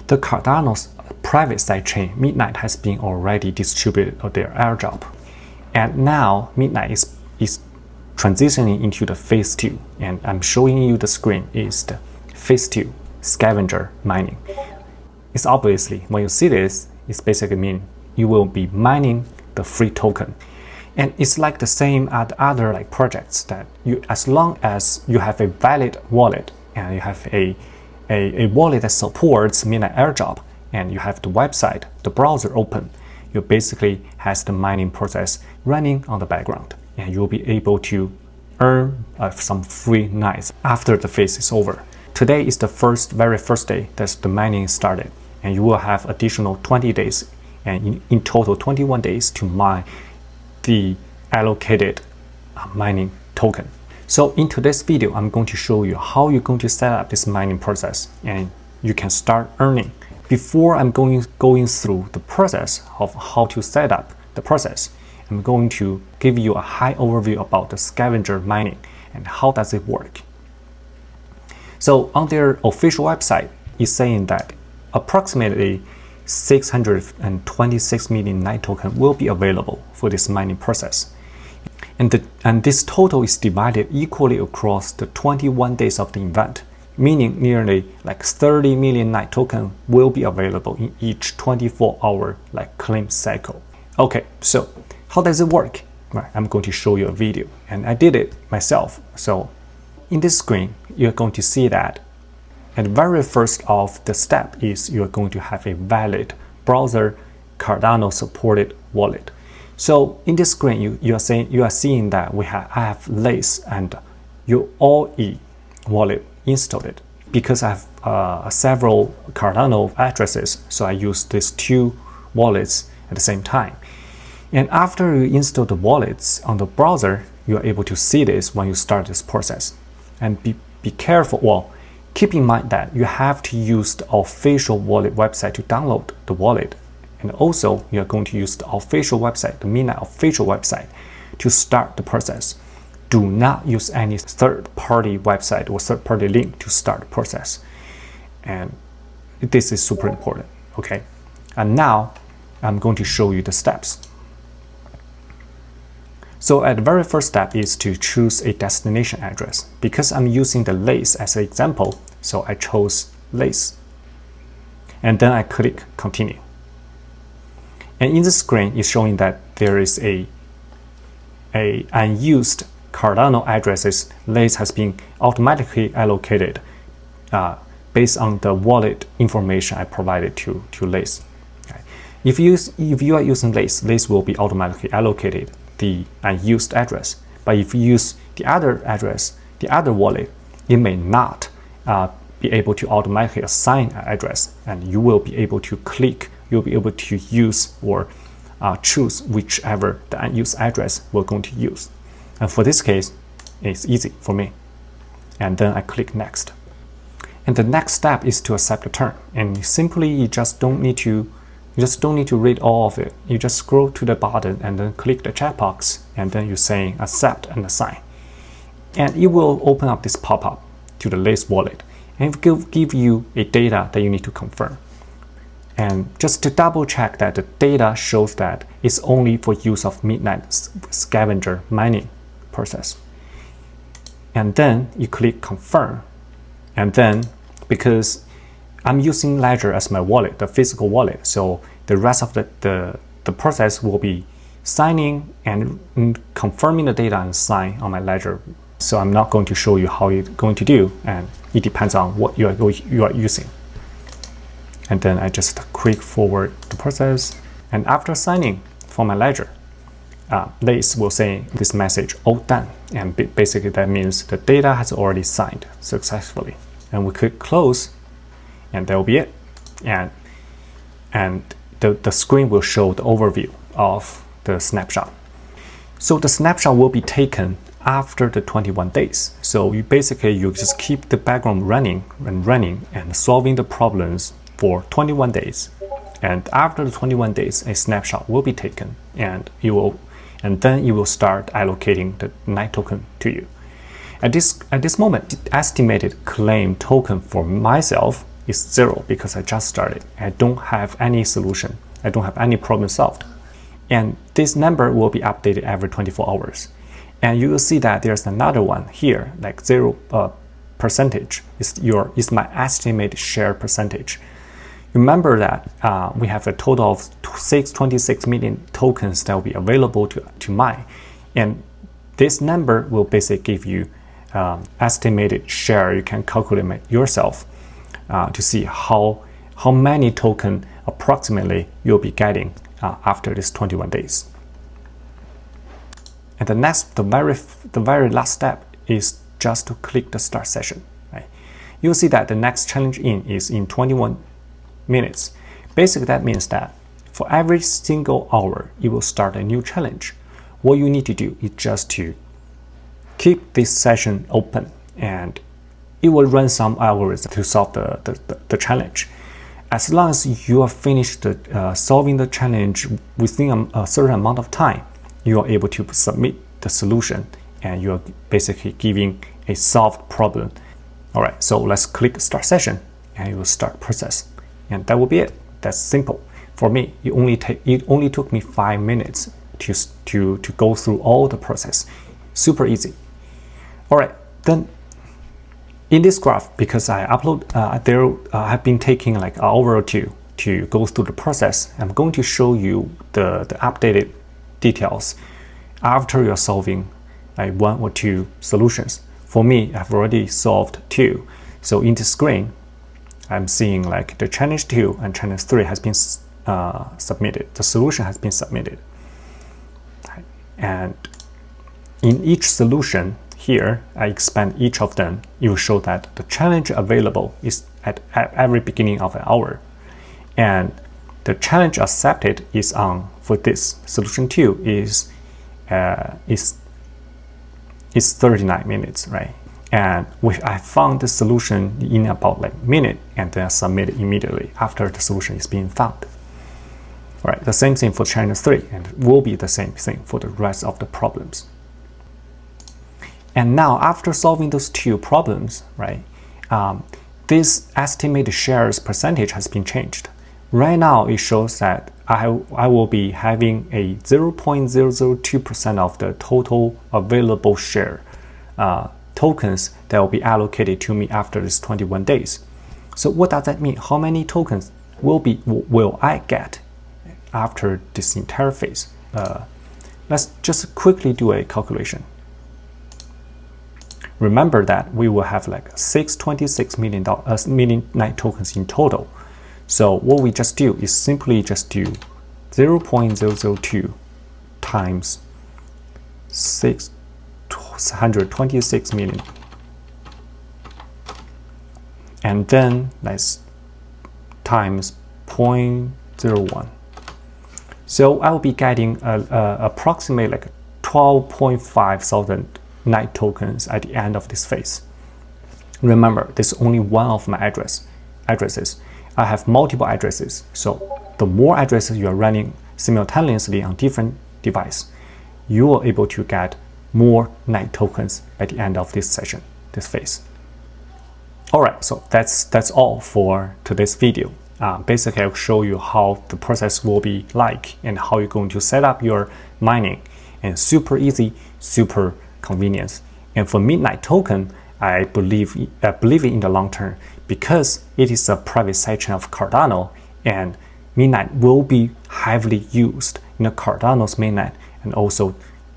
The Cardano's private sidechain, Midnight, has been already distributed their airdrop. And now Midnight is transitioning into the phase 2. And I'm showing you the screen is the phase 2 scavenger mining. It's obviously, when you see this, it's basically mean you will be mining the free token. And it's like the same as other like projects that you, as long as you have a valid wallet and you have a wallet that supports Midnight airdrop and you have the website, the browser open, you basically has the mining process running on the background, and you'll be able to earn some free nights after the phase is over. Today is the very first day that the mining started, and you will have additional 20 days and in total 21 days to mine the allocated mining token. So in today's video, I'm going to show you how you're going to set up this mining process and you can start earning. Before I'm going through the process of how to set up the process, I'm going to give you a high overview about the scavenger mining and how does it work. So on their official website, it's saying that approximately 626 million Night token will be available for this mining process. And this total is divided equally across the 21 days of the event, meaning nearly like 30 million Night token will be available in each 24-hour like claim cycle. Okay, so how does it work? Right, I'm going to show you a video, and I did it myself. So in this screen, you're going to see that. And the very first of the step is you're going to have a valid browser Cardano supported wallet. So in this screen, you are seeing that I have Lace and your All-E wallet installed. Because I have several Cardano addresses, so I use these two wallets at the same time. And after you install the wallets on the browser, you are able to see this when you start this process. And be careful. Well, keep in mind that you have to use the official wallet website to download the wallet. And also, you are going to use the official website, the Midnight official website, to start the process. Do not use any third-party website or third-party link to start the process. And this is super important, okay? And now, I'm going to show you the steps. So at the very first step is to choose a destination address. Because I'm using the Lace as an example, so I chose Lace. And then I click Continue. And in the screen, it's showing that there is a unused Cardano addresses. Lace has been automatically allocated based on the wallet information I provided to Lace. Okay. If you are using Lace, Lace will be automatically allocated the unused address. But if you use the other address, the other wallet, it may not be able to automatically assign an address, and you will be able to click. You'll be able to use or choose whichever the unused address we're going to use. And for this case, it's easy for me. And then I click Next. And the next step is to accept the term. And simply, you just don't need to read all of it. You just scroll to the bottom and then click the checkbox, and then you're saying accept and assign. And it will open up this pop-up to the Lace wallet, and it will give you a data that you need to confirm. And just to double check that the data shows that it's only for use of Midnight scavenger mining process. And then you click confirm. And then, because I'm using Ledger as my wallet, the physical wallet, so the rest of the process will be signing and confirming the data and sign on my Ledger. So I'm not going to show you how you're going to do, and it depends on what you are using. And then I just quick forward the process. And after signing for my Ledger, Lace will say this message, all done. And basically that means the data has already signed successfully. And we click close, and that will be it. And the screen will show the overview of the snapshot. So the snapshot will be taken after the 21 days. So you just keep the background running and solving the problems for 21 days. And after the 21 days, a snapshot will be taken, and then you will start allocating the Night token to you. At this moment, the estimated claim token for myself is 0 because I just started. I don't have any solution. I don't have any problem solved. And this number will be updated every 24 hours. And you will see that there's another one here, like 0 percentage is my estimated share percentage. Remember that we have a total of 626 million tokens that will be available to mine. And this number will basically give you estimated share. You can calculate yourself to see how many token approximately you'll be getting after this 21 days. And the very last step is just to click the start session. Right? You'll see that the next challenge is in 21 minutes. Basically, that means that for every single hour, it will start a new challenge. What you need to do is just to keep this session open, and it will run some algorithm to solve the challenge. As long as you are finished solving the challenge within a certain amount of time, you are able to submit the solution, and you are basically giving a solved problem. All right, so let's click start session, and it will start process, and that will be it. That's simple. For me, it only took me 5 minutes to go through all the process. Super easy. All right, then in this graph, because I upload, I've been taking like an hour or two to go through the process. I'm going to show you the updated details after you're solving like 1 or 2 solutions. For me, I've already solved 2. So in the screen, I'm seeing like the challenge 2 and challenge 3 has been submitted. The solution has been submitted. And in each solution here, I expand each of them. It will show that the challenge available is at every beginning of an hour. And the challenge accepted is on, for this solution 2 is 39 minutes, right? And I found the solution in about like a minute, and then submit it immediately after the solution is being found. All right, the same thing for challenge 3, and it will be the same thing for the rest of the problems. And now after solving those 2 problems, right, this estimated shares percentage has been changed. Right now, it shows that I will be having a 0.002% of the total available share tokens that will be allocated to me after this 21 days. So what does that mean? How many tokens will I get after this entire phase? Let's just quickly do a calculation. Remember that we will have like 626 million NITE tokens in total. So what we just do is simply just do 0.002 times 626 million. And then let's times 0.01. So I will be getting approximately like 12.5 thousand NITE tokens at the end of this phase. Remember, this is only one of my addresses. I have multiple addresses, so the more addresses you are running simultaneously on different devices, you are able to get more NITE tokens at the end of this session, this phase. All right, so that's all for today's video. Basically, I'll show you how the process will be like and how you're going to set up your mining, and super easy, super convenience. And for Midnight token, I believe in the long term, because it is a private sidechain of Cardano, and Midnight will be heavily used in the Cardano's mainnet, and also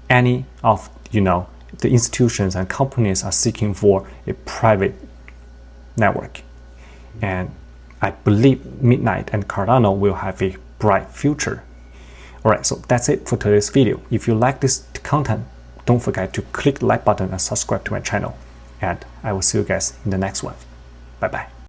any of the institutions and companies are seeking for a private network. And I believe Midnight and Cardano will have a bright future. Alright, so that's it for today's video. If you like this content, don't forget to click the like button and subscribe to my channel. And I will see you guys in the next one. Bye bye.